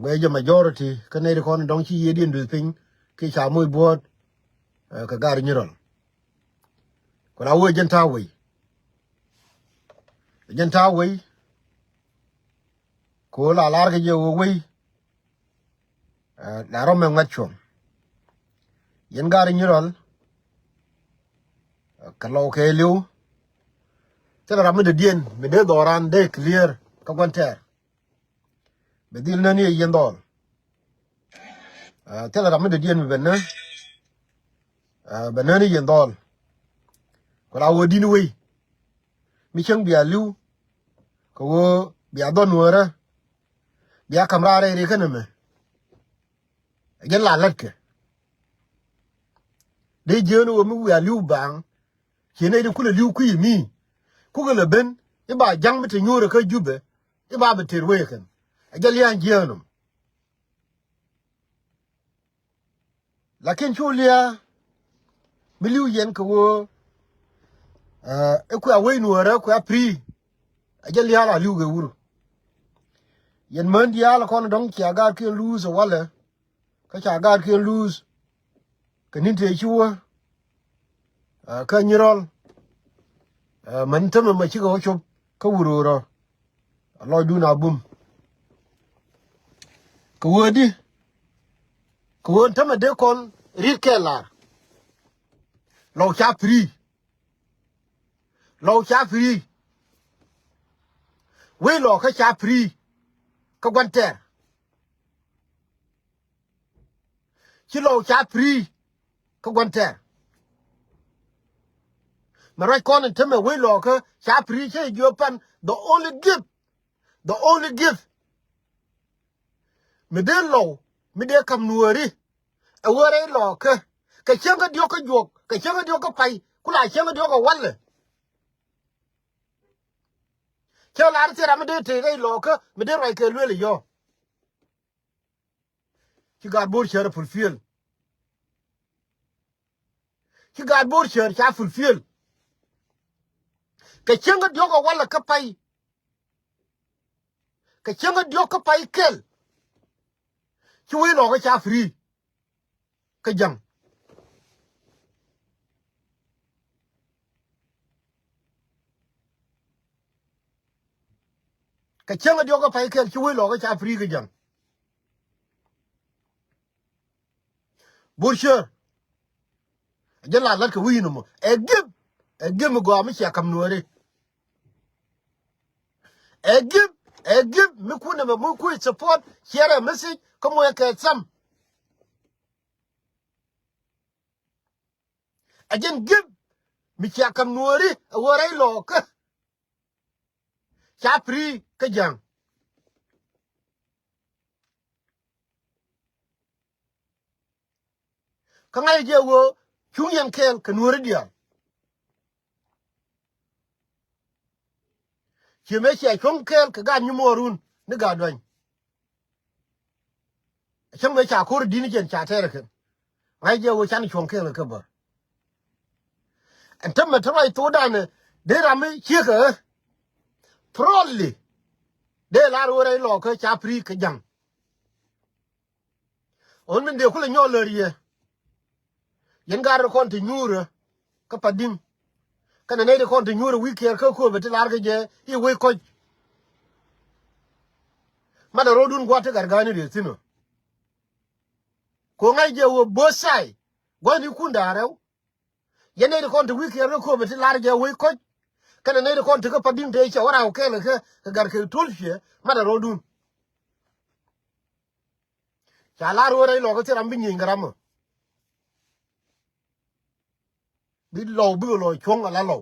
we the majority ka ne ko don chi yedin du pin ki cha moy bot ka gar nyirol ko la wo jenta we ko la lar ga je wo we la ro men ngacho yen gar nyirol ka lo ke liu te ra me de dien me de doran de clear ka kwanter be dil na ni yen dol te ra me de dien be na be na ni yen dol ko la wo din we mi chang bia liu ko wo bia don wora bia kamra re kana me yen la lat ke de jeno wo mu ya liu bang kene de kula liu ku mi ku ga ben e ba jang mete nyore ka jube e ba be terwe kan ajal yan jeno lakin chulia mi liu yen ko wo e ku awe nuora ku apri ajal ya la liu ge wuru yen man dia la kon dong ki aga ke lose wala ka cha aga ke lose kanin te chuwa ka nyirol man tama ma chi go chop ka wuru ro lo du na bum ko wodi ko won tama de kon rikela lo cha free we lo ka cha free ka gwante chi lo cha free ka gwante marai kon tama we lo ka cha free che jopan the only gift me de lo me de kam nuori e wore lo ka chenga dio ka jok ka chenga dio ka pai kula chenga dio ka walle che la ri ra me de te lo ka me de rai ke lele yo ki ga bor chere fulfill ki ga bor chere cha fulfill ka chenga dio ka walle ka pai ka chenga dio ka pai kel ki we lo ka cha free ka jang ka chenga dio ka pai kel ki we lo ka cha free ka jang bor chere jela la ka wi no mo e give me go am cha kam nuori e give me kuna me mu ku support share a message como ya ka sam again give me cha kam nuori wore lo ka cha free ka jang ka ngai je wo chung yan kel ka nuori dia ki me cha chung kel ka ga nyumorun ni ga don chang me cha ko di ni jen cha tere kan ngai je wo chan chung kel ka ba en tam ta rai to da ne de ra me chi ka probably de la wore lo ka cha free ka jang on min de ko le nyolo riye yen gar kon ti nyura ka padin kana ne de kon ti nyura wi ker ka ko be ti lar ga je i we ko ma da rodun gwa te gargani de tino ko ngai je wo bosai gwa ni kunda rew yen ne de kon ti wi ker ko be ti lar ga we ko kana ne de kon ti ka padin te cha wara o ke le ka gar ke tulfie ma da rodun cha lar wo re lo ka ti ram bi nyi ngaramo bi lo chong ala lo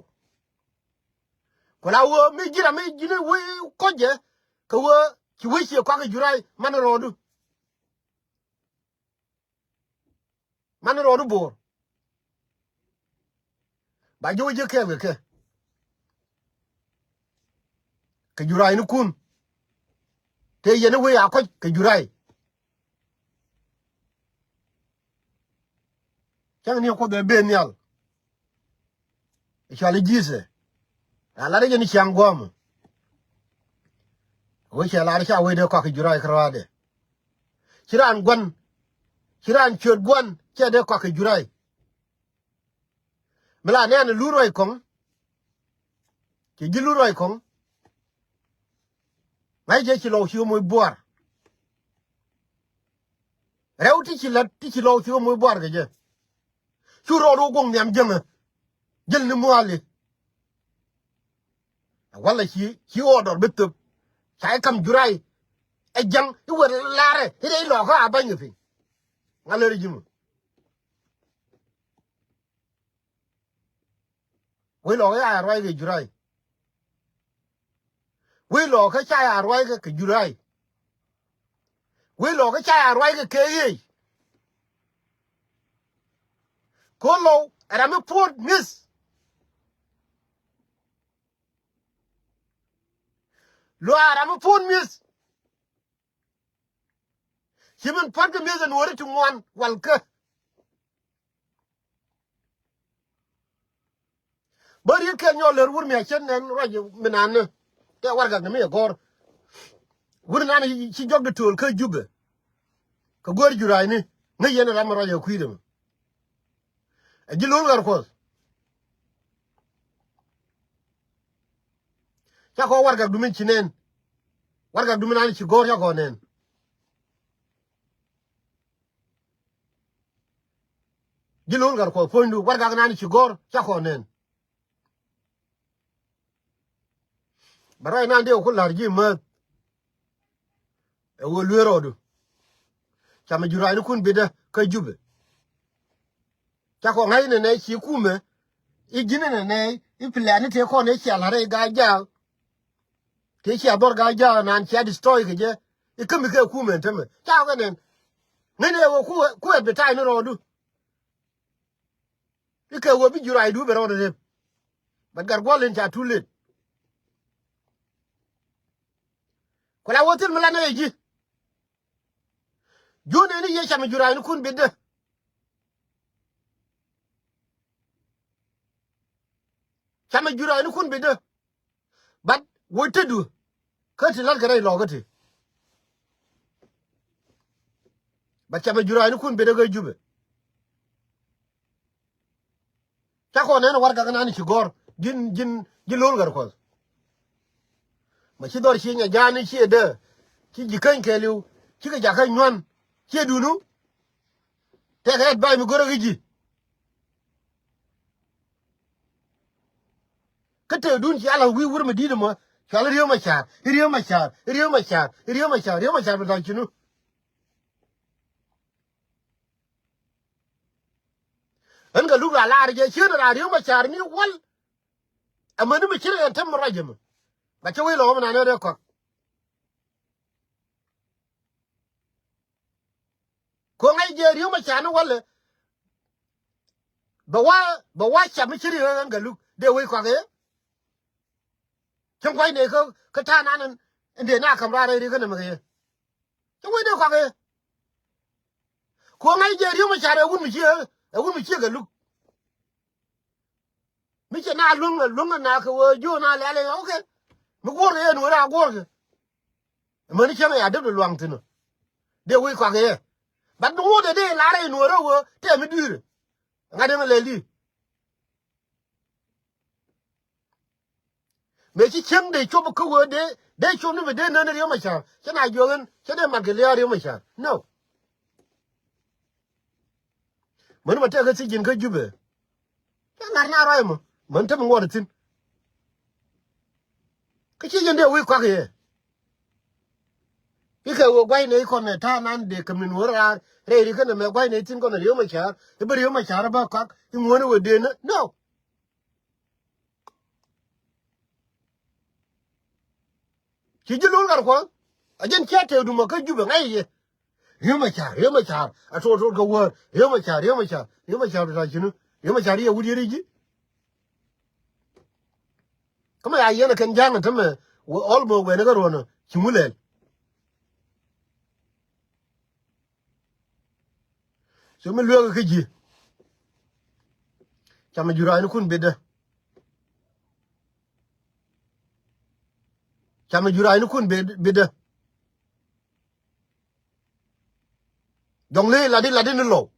ko la wo mi jira mi jine we ko je ko wo ki we ci ko ga jurai man rodu bor ba jo je ke jurai ni kun te ye ne we ya ko ke jurai chang ni ko de benial e chali jise ala re ni chang gom we cha la cha we de ko ke jurai krade chiran gwan chiran chot gwan che de kwa ke jurai mala ne an lu roi kong ke gilu roi kong ngai je chi lo chi mo bor rew ti chi lo chi mo bor ke je chu ro ro gong nyam jeng jel ni mo ali wala chi order bitu sai kam jurai e jang i wer lare ire lo ko abanyu fi ngale jimu we lo ya roi ke jurai we lo ka cha ya roi ke jurai we lo ka cha ya roi ke ye ko lo ara me put miss lo ara me put miss himen pat ke miss no ri tumwan wal ke bari ke nyo le wur me chen nen roje minan te warga ne me gor wur nan ci jog de tol ke jube ko gor jurai ni ne yene ram roje kuidem e jilol gar ko ta ko warga du min cinen warga du min ci gor ya ko nen jilol gar ko fondu warga nan ci gor ya ko nen baray nan de ko larji ma e wo luero du chama jurai ni kun bida ka jube ta ko ngai ne ci kume i gine ne i plani te ko ne ci alare ga ja te ci abor ga ja nan ci destroy ke je i kemi ke kume teme ta ko nen ne wo ku e betai no rodu i ke wo bi jurai du be rodu de but gar golen ta tulet ko la wotin mala ne ji jone ni ye chama jurai ni kun bida chama jurai ni kun bida but wotedu ka ti lar gare lo gati ba chama jurai ni kun bida ga jube ta ko ne war ga nan ci gor jin lol gar ko ma ci dor ci nya jani ci de ci jikan keliu ci ga jakan nyon ci dunu te ga bay mi goro gi ka te dun ci ala wi wur ma didi mo kala riyo ma char riyo ma char ba ci nu an ga lu la je ci na riyo ma char ni wal amma ni mi kire tan mu rajama ba ci wi lo ma na ne de ko ko ngai je riyo ma char ni wal ba wa cha mi kire an ga lu de wi ko ga chẳng quay này cái thà nan để na cầm ra đây đi cái này mà cái chẳng quay đây qua cái ko ngay giờ riêng mà chả được quân mình chia cái lúc mình chỉ na luôn na cái vô na lẽ lẽ ok mình qua cái nữa ra qua cái mà nó chưa mày được loang thế nữa để quay qua cái bắt đúng để đây lá đây nữa đâu thế mới đi ngay đây mà lấy đi mấy cái chân để cho một câu để cho nó về đây nó riêng mà chả cái này vô lên cái này mặc cái lẽ riêng mà chả no mình mà cái gì cái gì vậy cái này nhà rồi mà mình thầm ngồi tin cái gì để quay qua cái quay này con này tha nan để cầm mình ra đây đi cái này mà quay này tin con này riêng mà chả cái riêng mà chả ba quắc cái muốn nó về đây no chỉ luôn cả con ở trên chat thì đúng mà cái gì vậy ngay vậy riêng mà chả à thôi cái word riêng mà chả là gì nữa riêng mà chả đi đâu đi chứ cái mà ai nó cần giang là thế mà almost về nó cái rồi nè chỉ muốn lên rồi mình lừa cái gì chăm mà jurai nó kun beda chăm mà jurai nó kun beda dong le la di no lo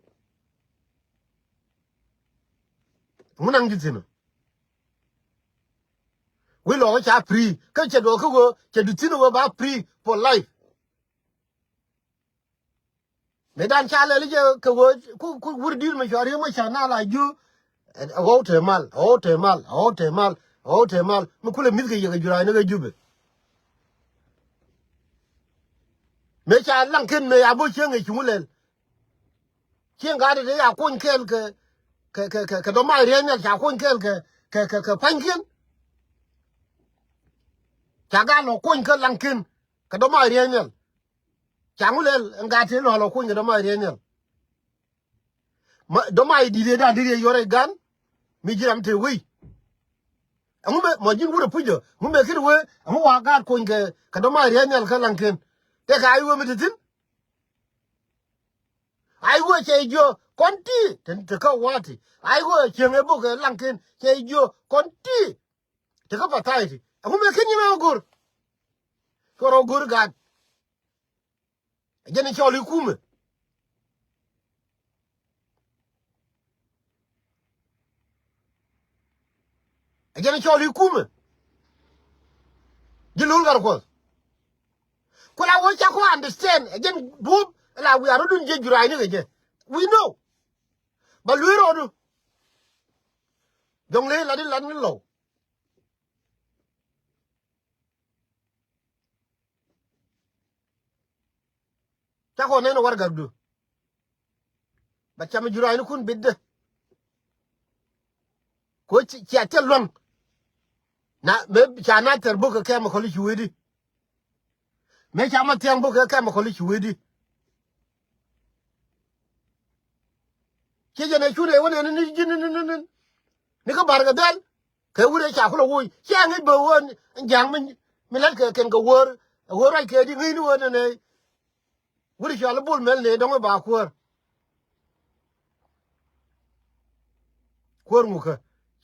munang jitino we lo cha free ka che do ko che du tino ba free for life me dan cha le je ko ku wur dir me jari mo cha na la ju o te mal mu kule mi ge ye jura ne ge jube me cha lang ken me ya bo chen ge chumulel chen ga de ya kun kel ke do mai re ne cha kun kel ke pan ken cha ga lo kun ke lang ken ke do mai re ne cha ngulel nga te lo kun ke do mai re ne do mai di de da di yore gan mi jiram te wi amume mo jin wuro pujo mume kirwe amu wa ga kun ke do mai re ne ke lang ken te ka ayu mi tin ai wo che jo konti ten te ka wati ai wo che ngebo ke lanken che jo konti te ka patai amu me kenyi na gur koro gur ga jeni choli kume jeni choli kume jilul gar ko kula wo cha ko understand again boom la we are doing je jurai ni ge we know but we ro do jong le la di lan ni lo cha ko ne no war gar do ba cha me jurai ni kun bidde ko ci atel lon na me cha na ter bu ka ma ko li wedi me cha ma tiang bu ka ma ko li wedi ke jene chure wona ni jin ni ka bar ga dal ke wure cha ko wuy cha ngi bo won jang mi lat ke ken ko wor ai ke di ngi ni wona ne wure cha la bul mel ne dong ba ko mu ka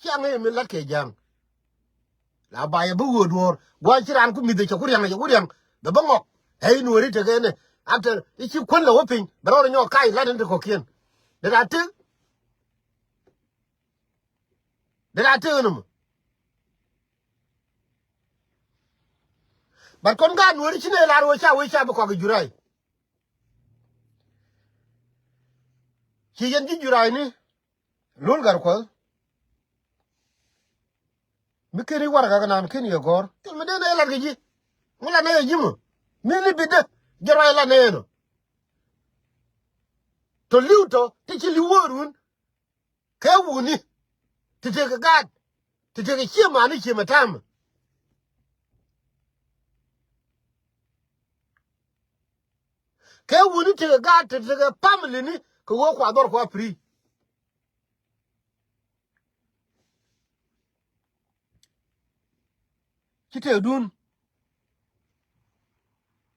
cha ngi mi lat ke jang la ba ye bu wo dor gwa chiran ku mi de cha ku yang da bangok hey no ri te ke ne after ichi kon la wopin baro nyo kai la den ko kien da te no bar kon ga no ri chine la ro cha we cha ba ko ga jurai chi yen ji jurai ni lol gar ko mi keri war ga nan ken ye gor tel me de na la ga ji mula na ye ji mo mi ni bi de jurai la ne no to liuto ti chi liworun ke wuni ti te ga gad ti te ga chi ma ni chi ma tam ke wuni ti ga gad ti te ga family ni ko wo kwa dor kwa free ki te dun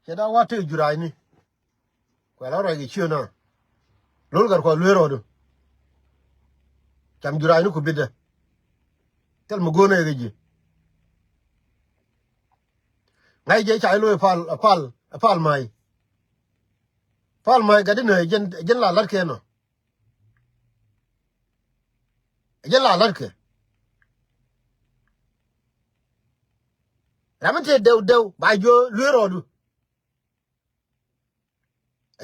ke da wa te jurai ni kwa la ra gi chi na lol gar ko lero do cham jurai ni ku bidde tel mo gona ga ji ngai je chai lo fal mai ga dine jen la lar ke no jen la lar ke ramate dew ba jo lero do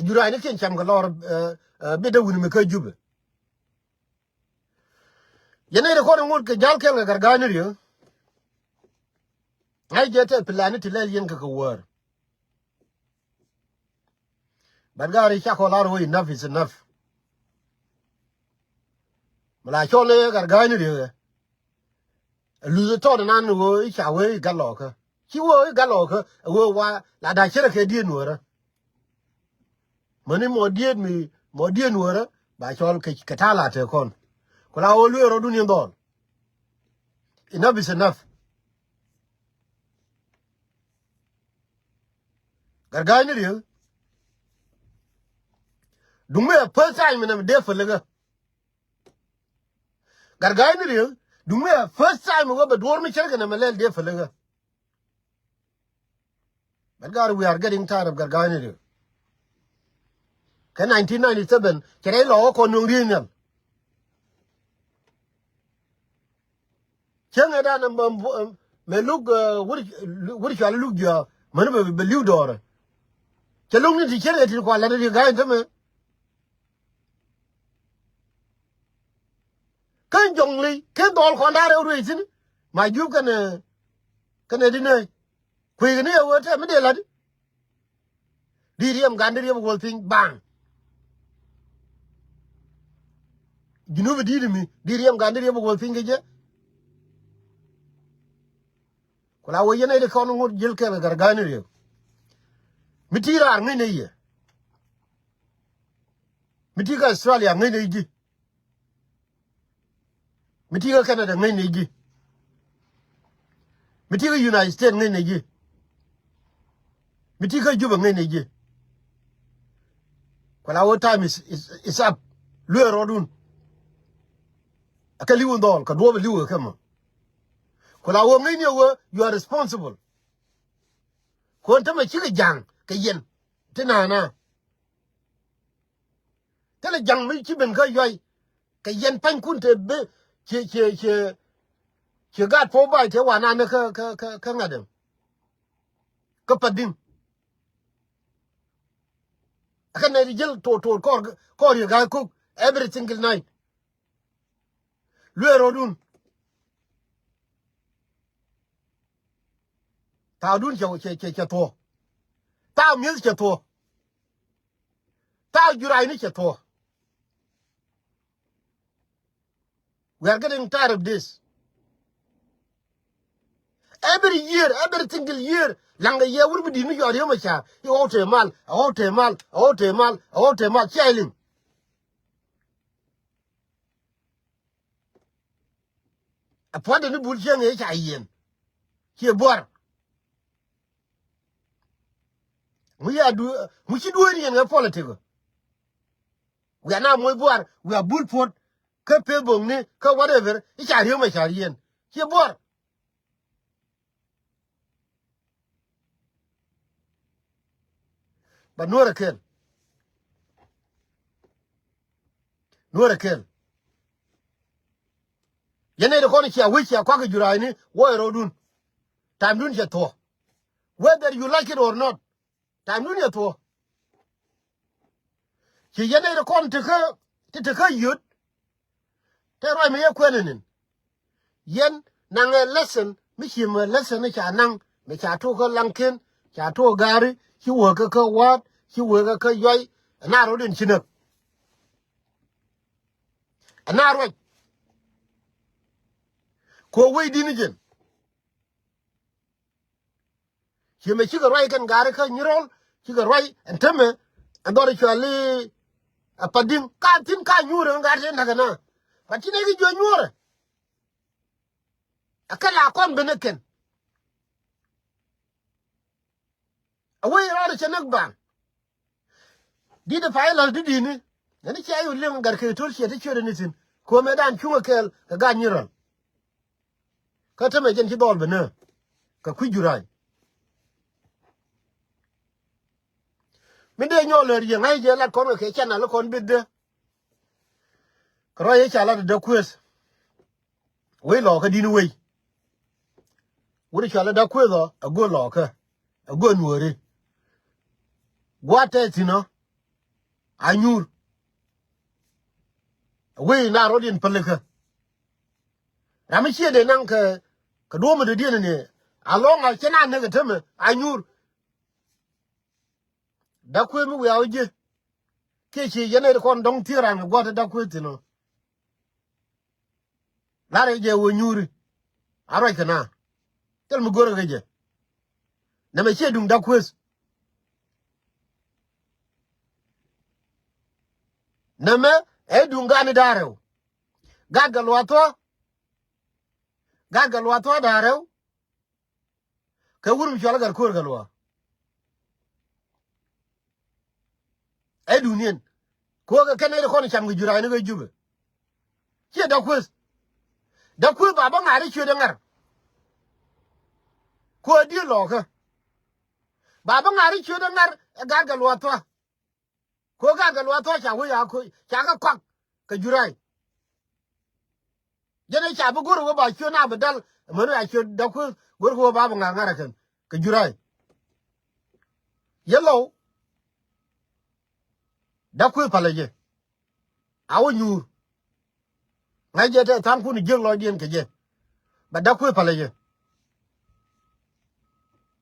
jurai ni ken cham ga lor bidde wuni me ka jube yene ko ngol ke jal ke ga garganir yo ngai je te plani ti le yen ka ko wor Bagari cha ko lar wi enough is enough. Mala chole gargani de. Lu to na nu wo cha we galoka. Chi wo galoka wo wa la da chere ke die nuora. Mani mo die nuora ba chol ke katala te kon. Kola o lu ro dun yondol. Enough is enough. Gargani de. Dume first time in de felega. Gargani de. Dume first time wo be dor mi chere na melel de felega. But God, we are getting tired of Gargani. ka 1997 kere lo ko nung ri nyal chenga da na me lug wuri chala lug ya man be liu dore chelung ni kere ti ko la ri ga ntame kan jongli ke dol ko ndare ru izin ma ju kana dinai ku ni wo te me de la di riem gandiriam wol pin bang Ginubi didi mi diriam gandiri yebo gol finge je kula wo yene de kono ngod jil ke gargani re mitira ngene ye mitiga Australia ngene ji mitiga Canada ngene ji mitiga United States ngene ji mitiga Juba ngene ji kula wo time is up lo rodun akali wo ndol ka do be liwo kama kula wo ngene wo you are responsible ko ntama chiga jang ka yen tinana tele jang mi ci ben ka yoy ka yen pan kun te be che gat po ba te wana ne ka ngadem ka padin aka ne jel to ko ri ga cook every single night lo rodun ta dun che to ta mi che to ta jurai ni che to. We are getting tired of this. Every year, every single year, langa year will be dinu yori macha. You out a mal, chailing. A point in the bullshit age I yen. Here, boy. We should do it in a political. We are now more boy. We are bullport. Ka pebong ni, ka whatever. It's a real macha yen. Here, boy. But no kill. No kill. Yene de koni chia wichi ya kwake jurai ni wo rodun. Time dun che to. Whether you like it or not. Time dun che to. Ki yene de koni teka yut. Te roi me ye kwenenin. Yen nang a lesson. Mi chi me lesson ni cha nang. Me cha to ka langkin. Cha to gari. Ki wo ka wat. Ki wo ka yoy. Na rodin chinak. Na roi. Ko wei dinigen. Ki me chiga roi kan gari ka nyirol. Chiga roi enteme. Andore chwali apadim. Ka tin ka nyure ngari nagana. Patine ki jo nyure. Akala akon beneken. Away rada chanak bang. Dida faila didi ni. Nani chayo lim garke tulsi ati chure nitin. Ko medan chunga kel ka ga nyirol. Ka teme jen ki dol bena. Ka kujurai. Minde nyolo riye ngai je la kono ke chana la kon bidde. Kro ye chala de kwes. We lo ka dinu we. Wuri chala da kwezo ago lo ka. Ago nuore. Gwate tino. Anyur. We na rodin peleka. Ramichie de nang ka doma de dine ne. Along a chena nega teme. Anyur. Da kwe mu we awje. Kechi yene de kon dong tirang gwate da kwe tino. Lare je wo nyuri. Aroi kana. Tel mu goro geje. Na me che dum da kwes. Na me dum gani dareu. Gagal wato dareu. Ka wurum chola gar kur galwa. Dunien. Ko ga kanere ko ni cham gi jurai ne ga jube. Che da kwes. Da kwe baba ngari che da ngar. Ko di lo ka. Baba ngari che da ngar gagal wato. ko ga lo to cha wo ya ko cha ga kwak ka jurai jene cha bu guru ba cho na badal manu a cho da ku guru ba ba ngara kan ka jurai yellow da ku palaje awu nyur ngai je ta tan ku ni jeng lo dien ke je ba da ku palaje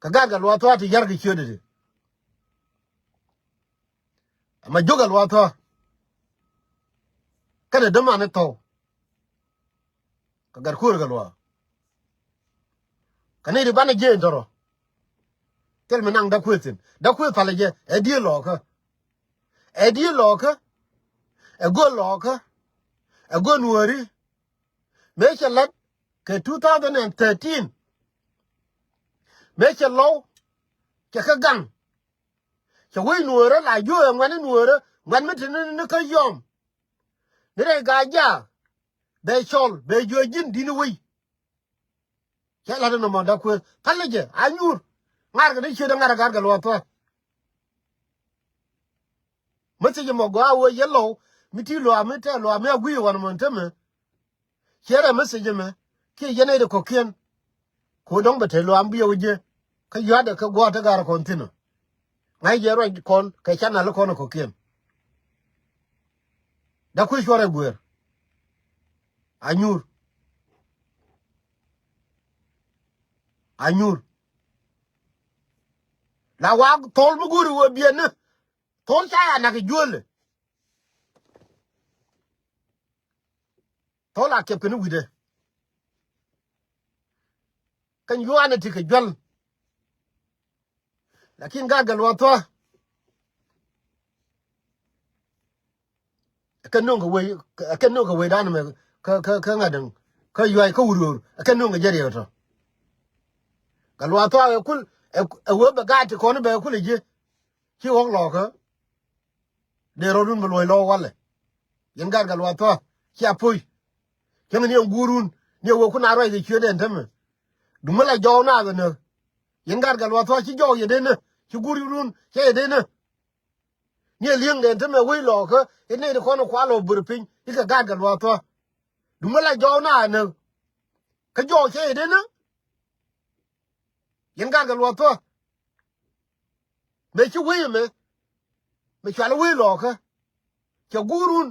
ka ga lo to ti yar gi chode ma joga lo to kada da ma ne to ka gar ku ga lo kane ri bana je ndoro tel menang da ku tin da ku palaje e di lo ka e go nuori me chalat ke 2013 me chalo ke ka gang ke we nuora la yo ngwan nuora ngwan me tin ne ka yom ne re ga ja be chol be jo jin dinu wi ke la no ma da ku palaje anyur ngar ga ni che da ngar ga lo to me se mo gwa wo yellow mi ti lo mi te lo mi agui wan mon teme chere me se me ke yene de kokien ko dong be te lo am bi oje ka yade ka gwa ta gar kontino ngai je ro kon ka chana lo kono kokien da ku shore gwer anyur la wa tol mu guru wo bien ne tol cha ya na ke jole tol a ke penu wide kan yuane ti ke jol lakin ga gal wa to kan no ga we dan me ka ngadan ka yuai ka wurur kan no ga jere to gal wa to e kul e wo ba ga ti ko ne be kul je ki won lo ka de ro dun lo lo wale yen gal wa to ki apui ken ni ngurun ni wo ku na ro ge chwe den teme dumala jo na ga ne yen gal wa to ki jo ye den ne ki gurun ke den ne ni lieng den teme we lo ka ne de ko no kwa lo burpin ki ga gal wa to dumala jo na ne ka jo ke den ne yen gal wa to me ki we me chwa we lo ka ke gurun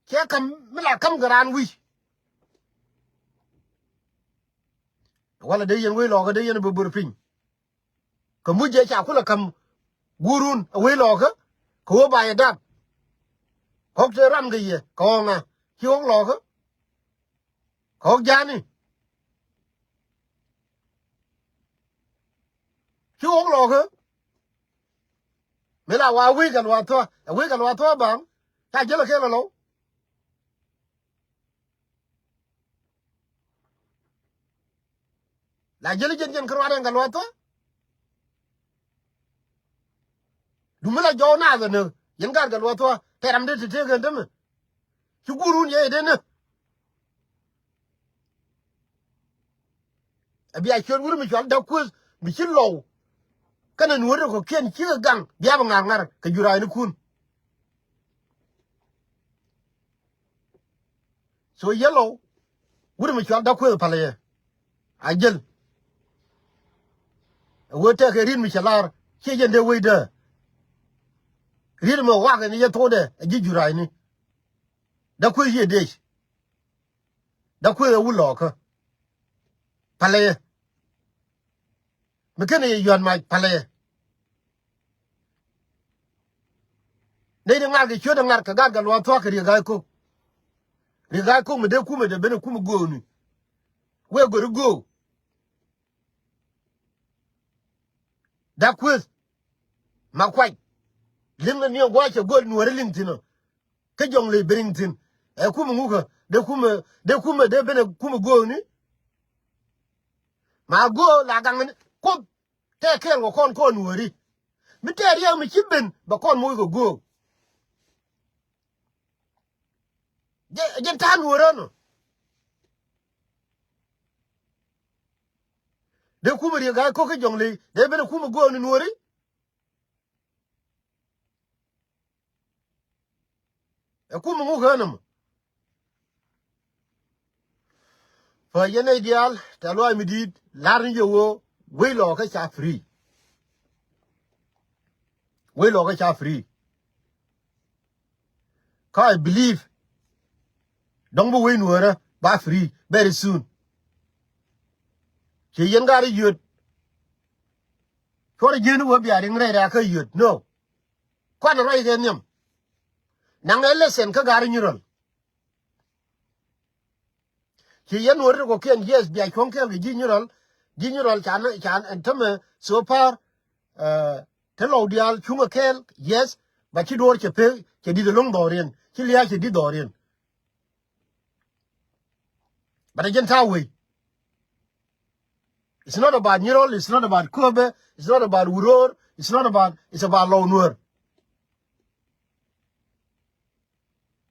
ke kam mila kam garan wi wala de yen we lo ka de yen burpin ka muje cha kula kam gurun we lo ka ko ba ya da ko te ram ge ye ko nga ki ho lo ka ko ja ni ki ho lo ka me la wa we ga wa to ba ta je lo ke lo la je le jen ko wa ga lo to du me la jo na ga ne yen ga lo to te ram de te ga ndem ki gurun ye de ne abi a chen wuru mi chal da ku mi chin lo kana nuor ko ken chi gang bia ba ngar ka jura ni kun so yellow wuru mi chal da ku pale a jel wo te ke rin mi chalar che jende we de rin mo wa ga ni ye to de ji jura ni da ku ye de da ku wu lo ka pale mi ken ye yon ma pale ne de ngar ge chwe de ngar ka ga lo to ka ri ga ko me de bene ku mu go ni we go go da ku ma kwai lim na ni gwa che go nuor lim tino ke jong le bringtin e ku mu ko de bene ku mu go ni ma go la gang ni ko te ke ngo kon nuori mi te ri mi chiben ba kon mu go je ta nuoro no de ku ri ga ko ke jong le de bene ku mu go ni nuori ku mu ganam fa yene ideal ta lo mi dit lar ni yo we lo ka cha free we lo ka cha free ka I believe don't be we Nuer ba free very soon ke yen gari yut ko jenu wo biya ring re ka yut no kwa na rai gen yam nang elesen ka gari nyurol ke yen Nuer ko ken yes biya kon ke gi nyurol chan entame so far telo dial chunga kel yes ba chi dor ke di long dorin chi liya ke di dorin but again tawi it's not about Nirol, it's not about Kobe, it's not about Uror, it's about Low Nuer.